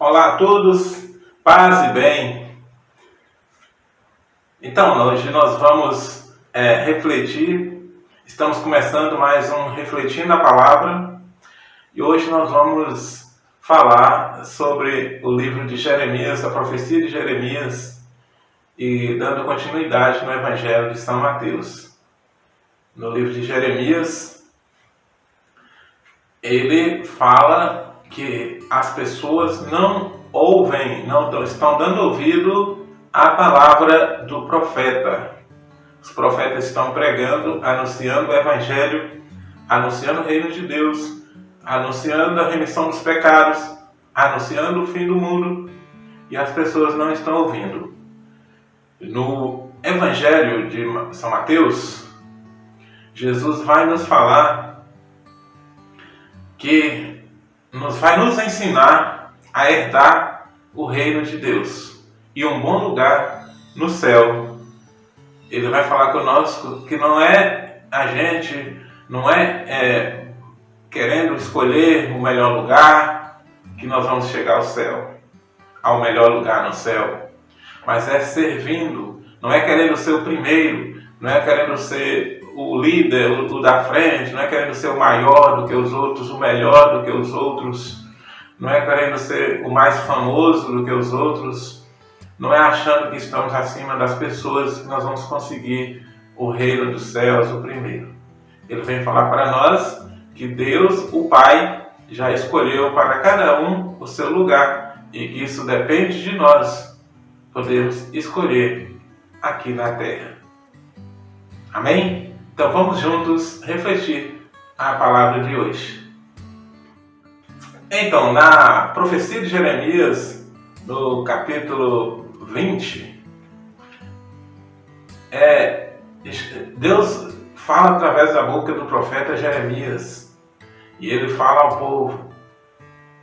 Olá a todos, paz e bem. Então, hoje nós vamos refletir, estamos começando mais um Refletindo a Palavra e hoje nós vamos falar sobre o livro de Jeremias, a profecia de Jeremias e dando continuidade no Evangelho de São Mateus. No livro de Jeremias, ele fala que as pessoas não ouvem, não estão dando ouvido à palavra do profeta. Os profetas estão pregando, anunciando o Evangelho, anunciando o reino de Deus, anunciando a remissão dos pecados, anunciando o fim do mundo, e as pessoas não estão ouvindo. No Evangelho de São Mateus, Jesus vai nos falar que vai nos ensinar a herdar o reino de Deus e um bom lugar no céu. Ele vai falar conosco que não é a gente, não é querendo escolher o melhor lugar que nós vamos chegar ao céu, ao melhor lugar no céu, mas é servindo, não é querendo ser o primeiro, não é querendo ser o líder, o da frente, não é querendo ser o maior do que os outros, o melhor do que os outros, não é querendo ser o mais famoso do que os outros, não é achando que estamos acima das pessoas que nós vamos conseguir o reino dos céus, o primeiro. Ele vem falar para nós que Deus, o Pai, já escolheu para cada um o seu lugar e que isso depende de nós podermos escolher aqui na terra. Amém? Então vamos juntos refletir a palavra de hoje. Então, na profecia de Jeremias, no capítulo 20, Deus fala através da boca do profeta Jeremias, e ele fala ao povo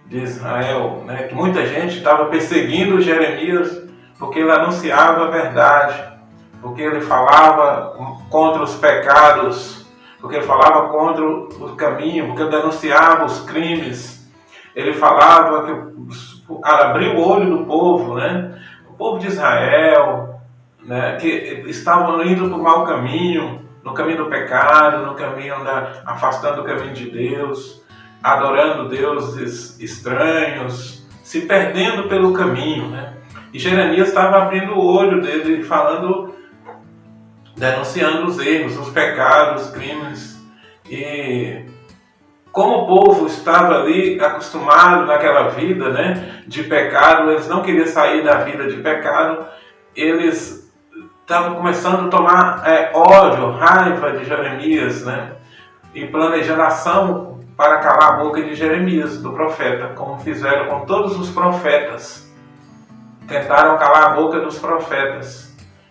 de Israel, que muita gente estava perseguindo Jeremias porque ele anunciava a verdade, porque ele falava contra os pecados, porque ele falava contra o caminho, porque ele denunciava os crimes. Ele falava que abriu o olho do povo, o povo de Israel, que estavam indo para o mau caminho, no caminho do pecado, no caminho afastando o caminho de Deus, adorando deuses estranhos, se perdendo pelo caminho. E Jeremias estava abrindo o olho dele, denunciando os erros, os pecados, os crimes. E como o povo estava ali acostumado naquela vida de pecado, eles não queriam sair da vida de pecado, eles estavam começando a tomar ódio, raiva de Jeremias, e planejando ação para calar a boca de Jeremias, do profeta, como fizeram com todos os profetas. Tentaram calar a boca dos profetas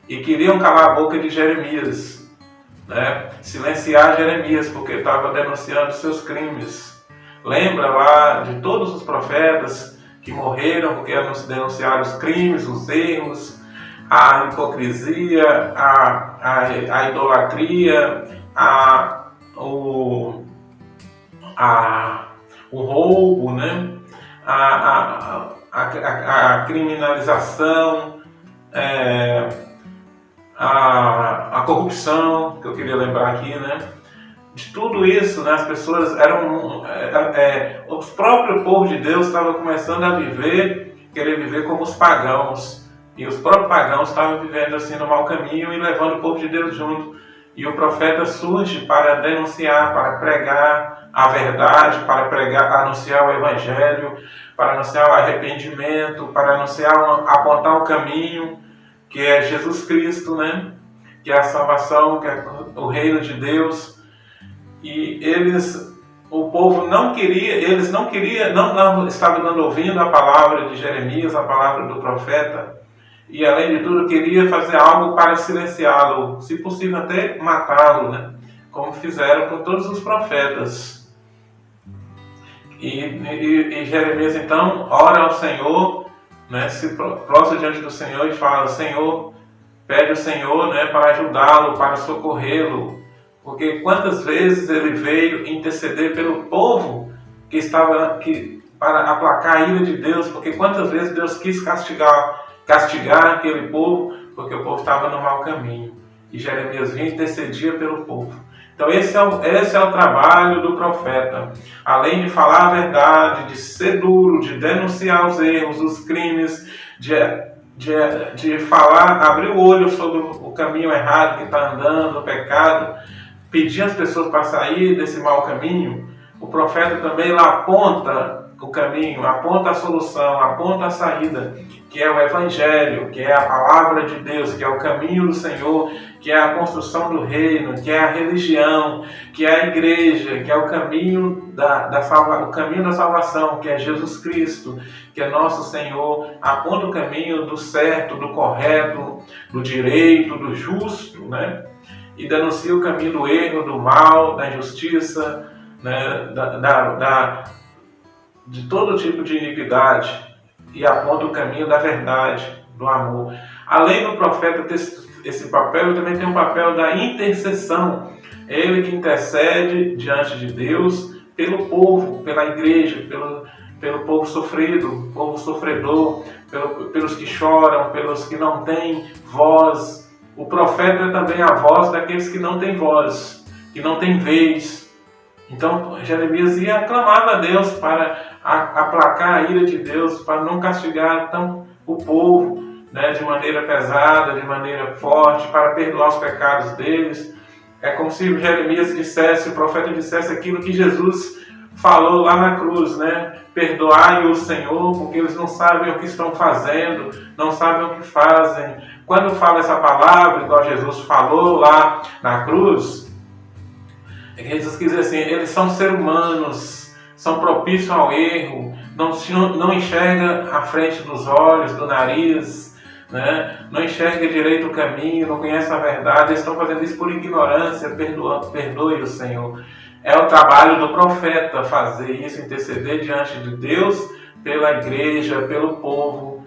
e queriam calar a boca de Jeremias, silenciar Jeremias, porque estava denunciando seus crimes. Lembra lá de todos os profetas que morreram porque denunciaram os crimes, os erros, a hipocrisia, a idolatria, o roubo, a criminalização, a corrupção, que eu queria lembrar aqui, de tudo isso, as pessoas o próprio povo de Deus estava começando a querer viver como os pagãos, e os próprios pagãos estavam vivendo assim no mau caminho e levando o povo de Deus junto, e o profeta surge para denunciar, para pregar a verdade, para anunciar o Evangelho, para anunciar o arrependimento, para apontar o caminho, que é Jesus Cristo, que é a salvação, que é o reino de Deus. E o povo não estava ouvindo a palavra de Jeremias, a palavra do profeta, e além de tudo queria fazer algo para silenciá-lo, se possível até matá-lo, como fizeram com todos os profetas. E Jeremias então ora ao Senhor, se prostra diante do Senhor e fala: Senhor, pede ao Senhor para ajudá-lo, para socorrê-lo, porque quantas vezes ele veio interceder pelo povo que para aplacar a ira de Deus, porque quantas vezes Deus quis castigar aquele povo, porque o povo estava no mau caminho. E Jeremias vinha e intercedia pelo povo. Então esse é o trabalho do profeta. Além de falar a verdade, de ser duro, de denunciar os erros, os crimes, de falar, abrir o olho sobre o caminho errado que está andando, o pecado, pedir às pessoas para sair desse mau caminho, o profeta também lá aponta o caminho, aponta a solução, aponta a saída, que é o Evangelho, que é a palavra de Deus, que é o caminho do Senhor, que é a construção do reino, que é a religião, que é a igreja, que é o caminho o caminho da salvação, que é Jesus Cristo, que é nosso Senhor, aponta o caminho do certo, do correto, do direito, do justo, né? E denuncia o caminho do erro, do mal, da injustiça, né? De todo tipo de iniquidade, e aponta o caminho da verdade, do amor. Além do profeta ter esse papel, ele também tem um papel da intercessão. É ele que intercede diante de Deus pelo povo, pela igreja, pelo povo sofrido, povo sofredor, pelos que choram, pelos que não têm voz. O profeta é também a voz daqueles que não têm voz, que não têm vez. Então Jeremias ia clamar a Deus para aplacar a ira de Deus, para não castigar tão o povo, né, de maneira pesada, de maneira forte, para perdoar os pecados deles. É como se Jeremias dissesse, o profeta dissesse aquilo que Jesus falou lá na cruz, né? Perdoai o Senhor, porque eles não sabem o que estão fazendo, não sabem o que fazem. Quando fala essa palavra, igual Jesus falou lá na cruz, Jesus quis dizer assim, eles são seres humanos, são propícios ao erro, não enxerga a frente dos olhos, do nariz, né? Não enxerga direito o caminho, não conhece a verdade, eles estão fazendo isso por ignorância, perdoe o Senhor. É o trabalho do profeta fazer isso, interceder diante de Deus, pela igreja, pelo povo,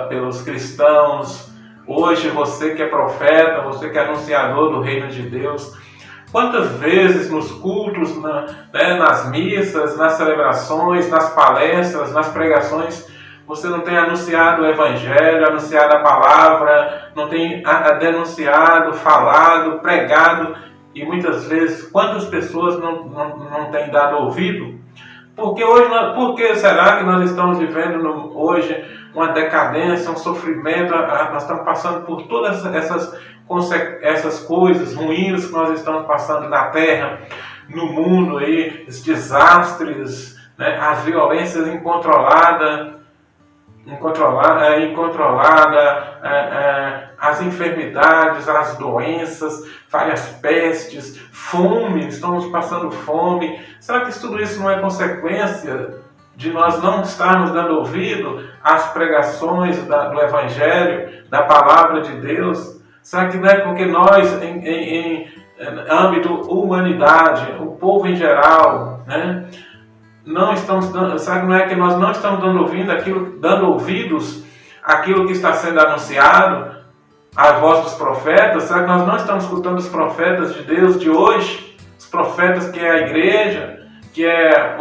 pelos cristãos. Hoje você que é profeta, você que é anunciador do reino de Deus, quantas vezes nos cultos, nas missas, nas celebrações, nas palestras, nas pregações, você não tem anunciado o Evangelho, anunciado a palavra, não tem denunciado, falado, pregado, e muitas vezes quantas pessoas não têm dado ouvido? Porque por que será que nós estamos vivendo hoje uma decadência, um sofrimento? Nós estamos passando por todas essas coisas ruins que nós estamos passando na Terra, no mundo, aí, os desastres, né? As violências incontroladas, as enfermidades, as doenças, várias pestes, fome, estamos passando fome. Será que tudo isso não é consequência de nós não estarmos dando ouvido às pregações do Evangelho, da Palavra de Deus? Será que não é porque nós, em âmbito humanidade, o povo em geral, né, será que não é que nós não estamos dando ouvidos àquilo que está sendo anunciado, à voz dos profetas? Será que nós não estamos escutando os profetas de Deus de hoje? Os profetas que é a igreja, que é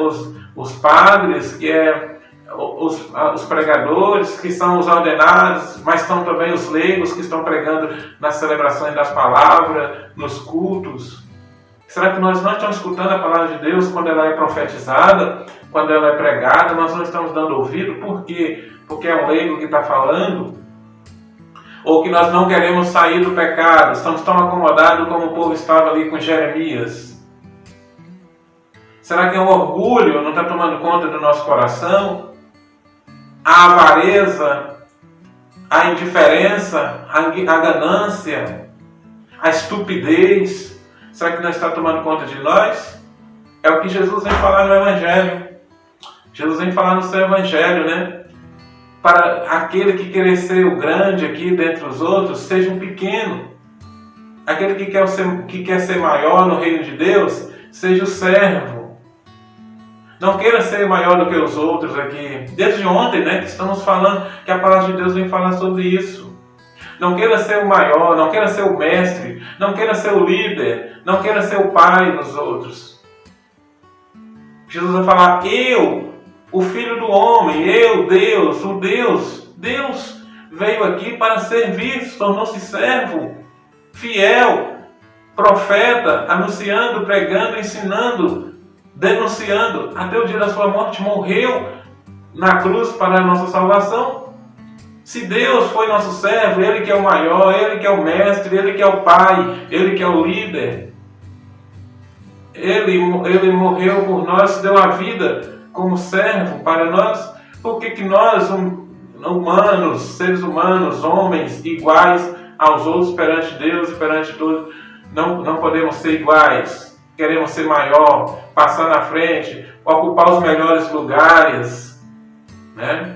os padres, que é os pregadores, que são os ordenados, mas são também os leigos que estão pregando nas celebrações das palavras, nos cultos. Será que nós não estamos escutando a palavra de Deus quando ela é profetizada, quando ela é pregada? Nós não estamos dando ouvido? Por quê? Porque é um leigo que está falando? Ou que nós não queremos sair do pecado? Estamos tão acomodados como o povo estava ali com Jeremias? Será que é um orgulho não está tomando conta do nosso coração? A avareza, a indiferença, a ganância, a estupidez? Será que não está tomando conta de nós? É o que Jesus vem falar no Evangelho. Jesus vem falar no seu Evangelho, né? Para aquele que querer ser o grande aqui dentre os outros, seja um pequeno. Aquele que quer ser maior no reino de Deus, seja o servo. Não queira ser maior do que os outros aqui. Desde ontem, né, que estamos falando, que a palavra de Deus vem falar sobre isso. Não queira ser o maior, não queira ser o mestre, não queira ser o líder, não queira ser o pai dos outros. Jesus vai falar, eu O Filho do Homem, eu, Deus, o Deus veio aqui para servir, tornou-se servo, fiel, profeta, anunciando, pregando, ensinando, denunciando, até o dia da sua morte, morreu na cruz para a nossa salvação. Se Deus foi nosso servo, Ele que é o maior, Ele que é o mestre, Ele que é o pai, Ele que é o líder, Ele morreu por nós, deu a vida como servo para nós. Por que nós, humanos, seres humanos, homens iguais aos outros perante Deus e perante todos, não podemos ser iguais? Queremos ser maior, passar na frente, ocupar os melhores lugares, né?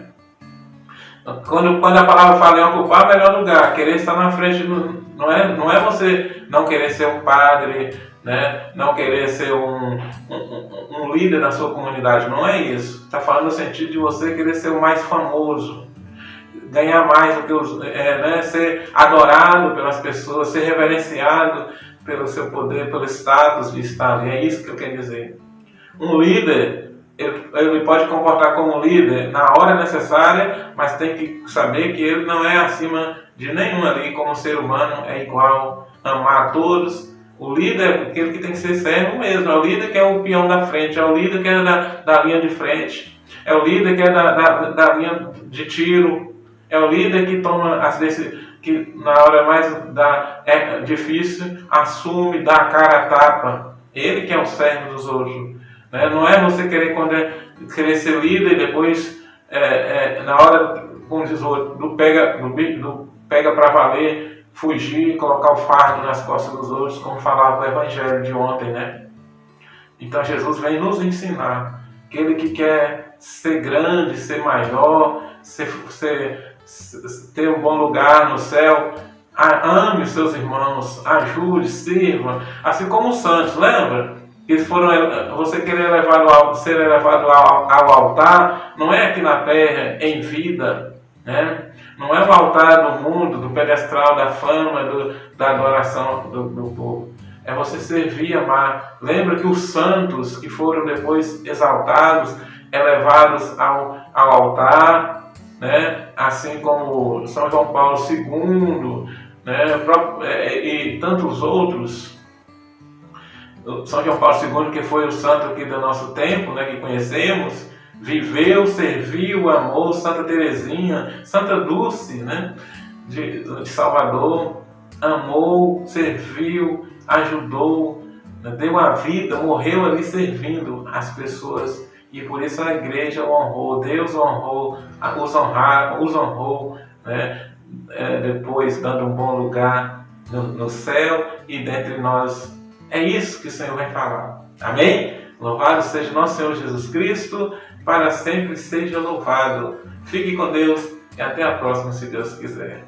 Quando a palavra fala em ocupar o melhor lugar, querer estar na frente, não é você não querer ser um padre, né? Não querer ser um líder na sua comunidade, não é isso. Está falando no sentido de você querer ser o mais famoso, ganhar mais do que né? Ser adorado pelas pessoas, ser reverenciado pelo seu poder, pelo status de estar ali. É isso que eu quero dizer. Um líder, ele pode comportar como líder na hora necessária, mas tem que saber que ele não é acima de nenhum ali, como ser humano, é igual, amar a todos. O líder é aquele que tem que ser servo mesmo, é o líder que é o peão da frente, é o líder que é da linha de frente, é o líder que é da linha de tiro, é o líder que toma as decisões, que na hora mais é difícil, assume, dá a cara a tapa. Ele que é o servo dos outros. Né? Não é você querer ser líder e depois, na hora, como diz o outro, do pega para valer, fugir, colocar o fardo nas costas dos outros, como falava o Evangelho de ontem, né? Então Jesus vem nos ensinar. Aquele que quer ser grande, ser maior, ter um bom lugar no céu, ame os seus irmãos, ajude, sirva, assim como os santos, lembra? Eles você querer ser elevado ao altar, não é aqui na terra, em vida, né? Não é o altar do mundo, do pedestral, da fama, da adoração do povo. É você servir e amar. Lembra que os santos que foram depois exaltados, elevados ao altar, né? Assim como São João Paulo II, né? E tantos outros. São João Paulo II, que foi o santo aqui do nosso tempo, né? Que conhecemos, viveu, serviu, amou. Santa Teresinha, Santa Dulce, né? de Salvador, amou, serviu, ajudou, deu a vida, morreu ali servindo as pessoas. E por isso a igreja o honrou, Deus honrou, os honrou, né? Depois dando um bom lugar no céu e dentre nós. É isso que o Senhor vai falar. Amém? Louvado seja nosso Senhor Jesus Cristo, para sempre seja louvado. Fique com Deus e até a próxima, se Deus quiser.